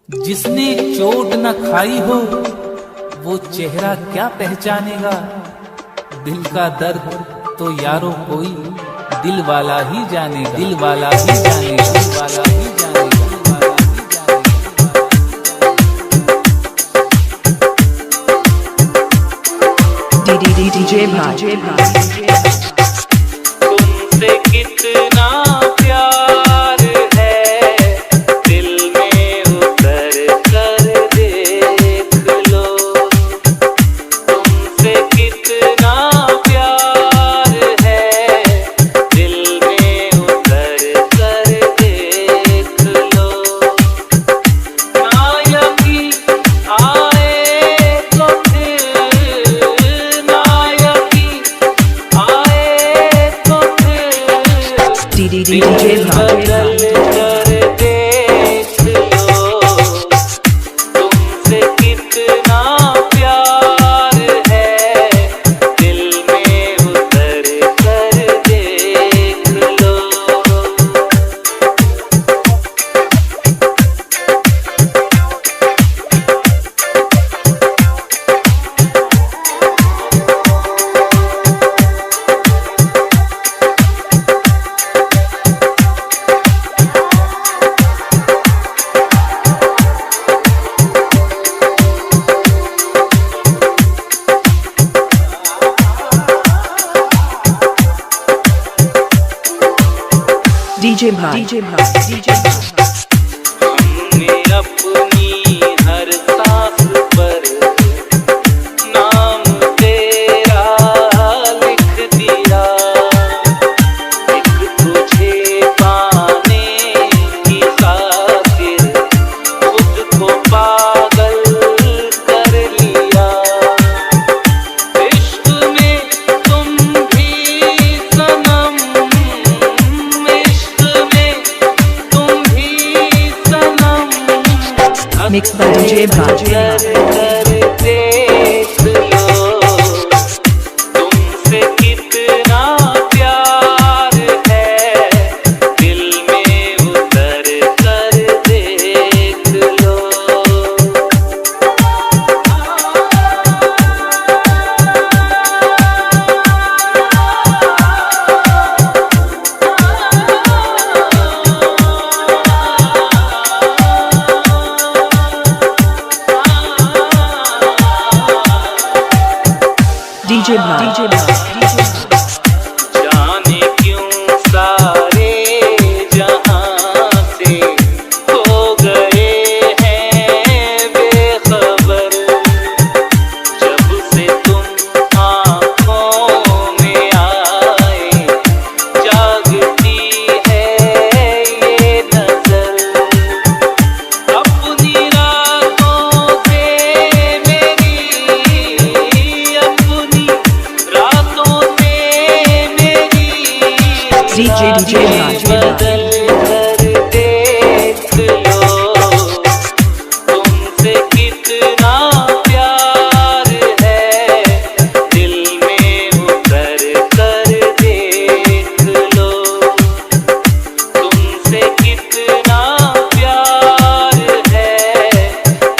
जिसने चोट न खाई हो वो चेहरा क्या पहचानेगा। दिल का दर्द तो यारो कोई दिल वाला ही जानेगा, दिल वाला ही जानेगा, दिल वाला ही जानेगा। DJ भाई तुमसे कितना प्यार है दिल में उतर कर देख लो। तुमसे कितना प्यार है दिल में उतर कर देख लो। ना यकीन आए तो फिर, ना यकीन आए तो फिर DJ भाई देख लो। तुमसे कितना प्यार है दिल में उतर कर देख लो। DJ भाई हमने अपनी हर सांस पर नाम तेरा लिख दिया। एक तुझे पाने की खातिर खुद को पागल कर लिया। इश्क में तुम भी सनम, इश्क में तुम भी सनम Mixed by DJ भाई कर देख लो। तुमसे कितना प्यार है दिल में उतर कर देख लो। DJ भाई जाने क्यों सारे जहां से हो गए हैं बेखबर। जब से तुम आँखों में आए जागती है ये नजर। अपनी रातों से मेरी, अपनी रातों से मेरी DJ बदल कर देख लो। तुमसे कितना प्यार है दिल में उतर कर देख लो। तुमसे कितना प्यार है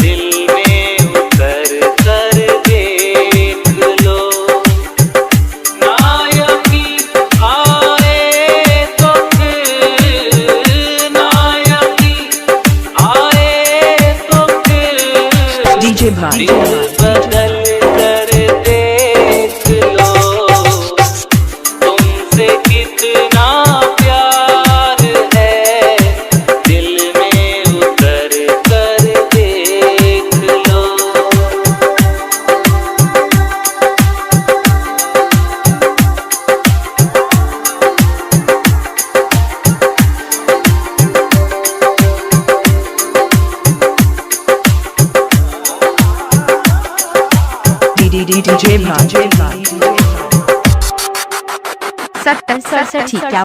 दिल में उतर कर देख लो। ना यकीन आए तो फिर, ना यकीन आए तो फिर DJ भाई बदल कर देख लो। तुमसे कितना प्यार है दिल में उतर कर देख लो। DJ भाई 70 67 क्या